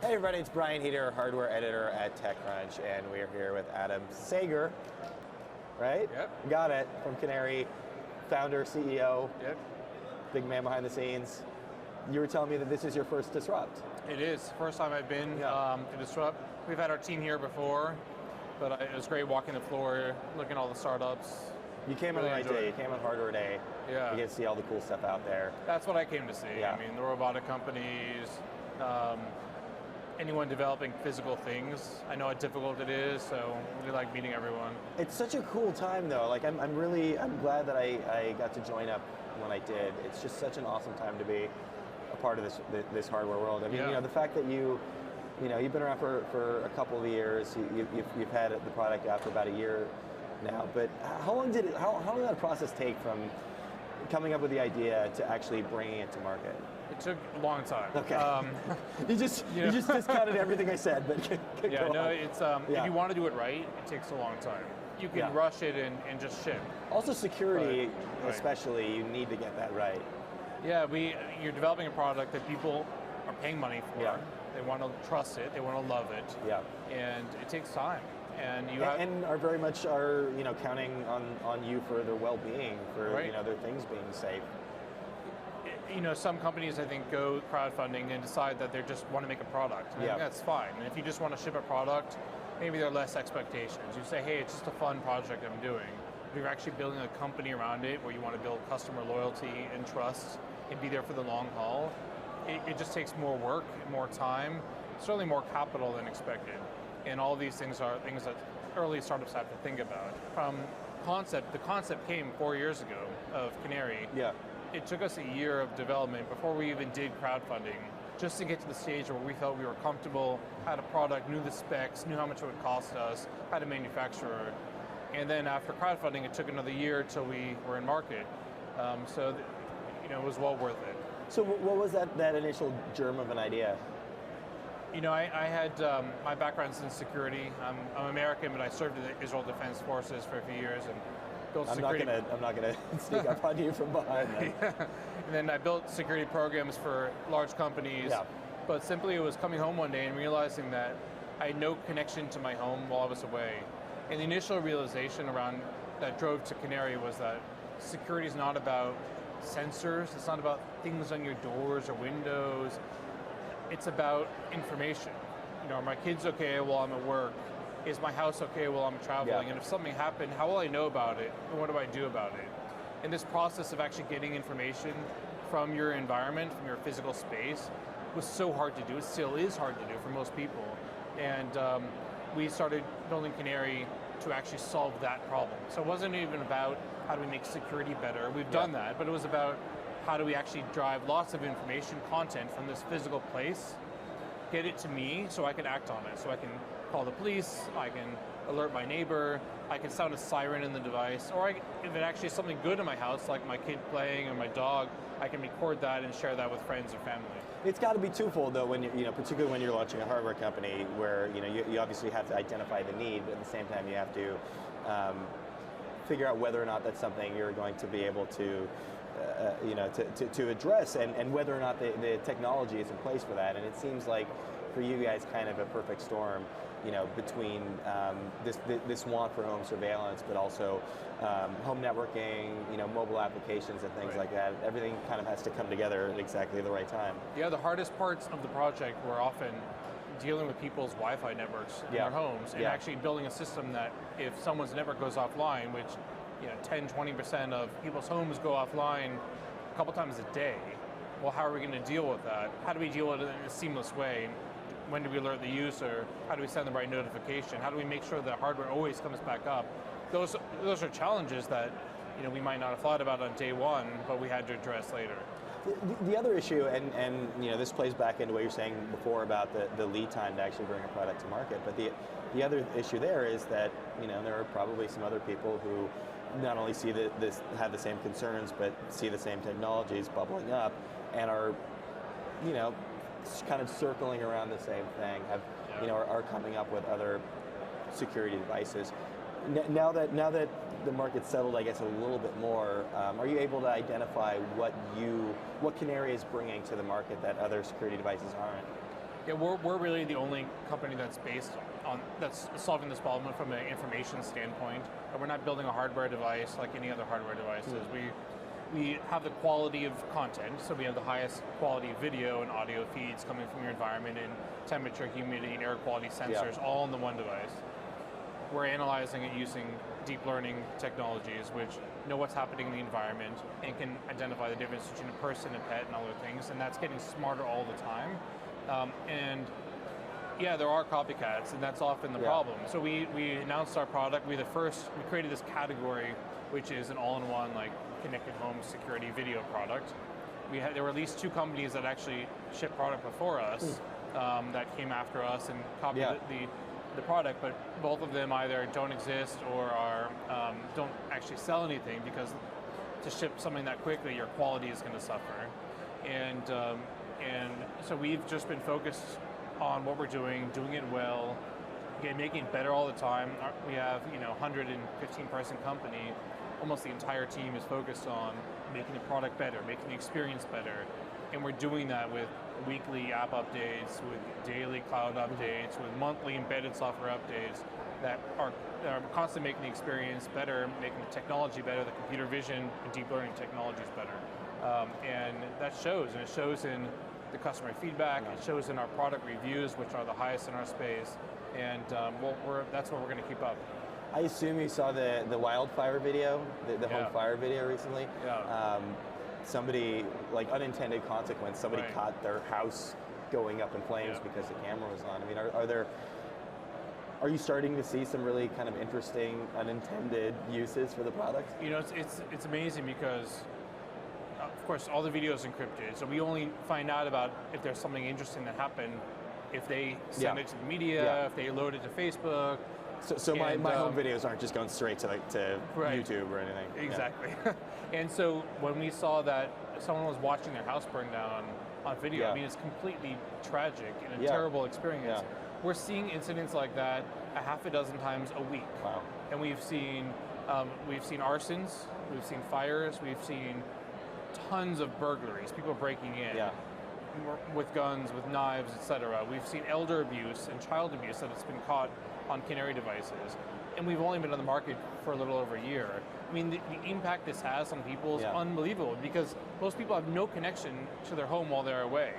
Hey everybody, it's Brian Heater, hardware editor at TechCrunch, and we are here with Adam Sager, right? Yep. Got it, from Canary, founder, CEO, Yep. big man behind the scenes. You were telling me that this is your first Disrupt. It is. First time I've been to Disrupt. We've had our team here before, but it was great walking the floor, looking at all the startups. You came on the right day, you came on Hardware Day. Yeah. You get to see all the cool stuff out there. That's what I came to see. Yeah. I mean, the robotic companies, anyone developing physical things. I know how difficult it is, so I really like meeting everyone. It's such a cool time though. Like I'm glad that I got to join up when I did. It's just such an awesome time to be a part of this hardware world. I mean, Yeah. you know, the fact that you've been around for a couple of years. You've had the product out for about a year now. But how long did that process take from coming up with the idea to actually bringing it to market? It took a long time. Okay. You just discounted everything I said, but yeah, no, on. it's if you want to do it right, it takes a long time. You can rush it and just ship. Also security, Right. especially, you need to get that right. Yeah, you're developing a product that people are paying money for. Yeah. They want to trust it, they want to love it. Yeah. And it takes time. And are very much counting on you for their well-being, for Right. their things being safe. Some companies I think go crowdfunding and decide that they just want to make a product. And I think that's fine. And if you just want to ship a product, maybe there are less expectations. You say, hey, it's just a fun project I'm doing. If you're actually building a company around it where you want to build customer loyalty and trust and be there for the long haul, it just takes more work, more time, certainly more capital than expected. And all these things are things that early startups have to think about. From the concept came 4 years ago of Canary. Yeah. It took us a year of development before we even did crowdfunding, just to get to the stage where we felt we were comfortable, had a product, knew the specs, knew how much it would cost us, had a manufacturer. And then after crowdfunding, it took another year till we were in market. It was well worth it. So what was that initial germ of an idea? I had my background's in security. I'm American, but I served in the Israel Defense Forces for a few years and built security. I'm not gonna sneak up on you from behind. And then I built security programs for large companies. Yeah. But simply, it was coming home one day and realizing that I had no connection to my home while I was away. And the initial realization that drove to Canary was that security is not about sensors. It's not about things on your doors or windows. It's about information. Are my kids okay while I'm at work? Is my house okay while I'm traveling? Yeah. And if something happened, how will I know about it? And what do I do about it? And this process of actually getting information from your environment, from your physical space, was so hard to do. It still is hard to do for most people. And we started building Canary to actually solve that problem. So it wasn't even about how do we make security better. We've done that, but it was about how do we actually drive lots of information, content from this physical place, get it to me so I can act on it. So I can call the police, I can alert my neighbor, I can sound a siren in the device, or if it actually is something good in my house, like my kid playing or my dog, I can record that and share that with friends or family. It's got to be twofold though, when particularly when you're launching a hardware company, where you obviously have to identify the need, but at the same time you have to figure out whether or not that's something you're going to be able to to address, and whether or not the technology is in place for that. And it seems like for you guys, kind of a perfect storm, between this want for home surveillance, but also home networking, mobile applications and things like that. Everything kind of has to come together at exactly the right time. Yeah, the hardest parts of the project were often dealing with people's Wi-Fi networks in their homes, and actually building a system that if someone's network goes offline, which 10-20% of people's homes go offline a couple times a day. Well, how are we going to deal with that? How do we deal with it in a seamless way? When do we alert the user? How do we send the right notification? How do we make sure that hardware always comes back up? Those are challenges that we might not have thought about on day one, but we had to address later. The other issue, and this plays back into what you're saying before about the lead time to actually bring a product to market, but the other issue there is that there are probably some other people who not only see have the same concerns, but see the same technologies bubbling up, and are kind of circling around the same thing, are coming up with other security devices. Now that the market's settled, I guess, a little bit more, are you able to identify what Canary is bringing to the market that other security devices aren't? Yeah, we're really the only company that's that's solving this problem from an information standpoint. And we're not building a hardware device like any other hardware devices. We have the quality of content, so we have the highest quality video and audio feeds coming from your environment, and temperature, humidity, and air quality sensors all in the one device. We're analyzing it using deep learning technologies, which know what's happening in the environment and can identify the difference between a person, a pet, and other things, and that's getting smarter all the time. And yeah, there are copycats, and that's often the problem. So we announced our product. We created this category, which is an all-in-one like connected home security video product. There were at least 2 companies that actually shipped product before us that came after us and copied the product, but both of them either don't exist or don't actually sell anything, because to ship something that quickly, your quality is going to suffer. And so we've just been focused on what we're doing it well, making it better all the time. We have 115 person company. Almost the entire team is focused on making the product better, making the experience better, and we're doing that with weekly app updates, with daily cloud updates, with monthly embedded software updates that are constantly making the experience better, making the technology better, the computer vision and deep learning technologies better. And that shows, and it shows in the customer feedback, it shows in our product reviews, which are the highest in our space, and that's what we're going to keep up. I assume you saw the wildfire video, the home fire video recently. Yeah. Somebody, like unintended consequence, somebody caught their house going up in flames because the camera was on. I mean, are you starting to see some really kind of interesting unintended uses for the product? It's amazing because, of course, all the video is encrypted, so we only find out about if there's something interesting that happened if they send it to the media, if they load it to Facebook. So my home videos aren't just going straight to YouTube or anything. Exactly. And so when we saw that someone was watching their house burn down on video, I mean, it's completely tragic and a terrible experience. Yeah. We're seeing incidents like that a half a dozen times a week. Wow. And we've seen arsons, we've seen fires, we've seen tons of burglaries, people breaking in with guns, with knives, etc. We've seen elder abuse and child abuse that has been caught on Canary devices, and we've only been on the market for a little over a year. I mean, the impact this has on people is unbelievable, because most people have no connection to their home while they're away.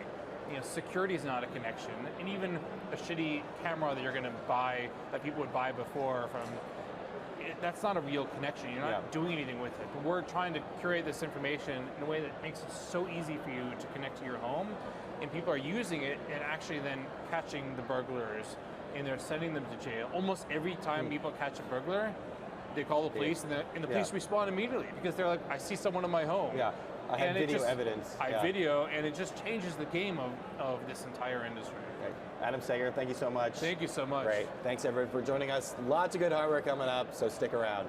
Security is not a connection, and even a shitty camera that you're going to buy, that people would buy before that's not a real connection. You're not doing anything with it. But we're trying to curate this information in a way that makes it so easy for you to connect to your home, and people are using it and actually then catching the burglars, and they're sending them to jail. Almost every time people catch a burglar, they call the police, and the police respond immediately, because they're like, I see someone in my home. Yeah, I have video evidence. I video, and it just changes the game of this entire industry. Okay. Adam Sager, thank you so much. Thank you so much. Great. Thanks everyone for joining us. Lots of good hardware coming up, so stick around.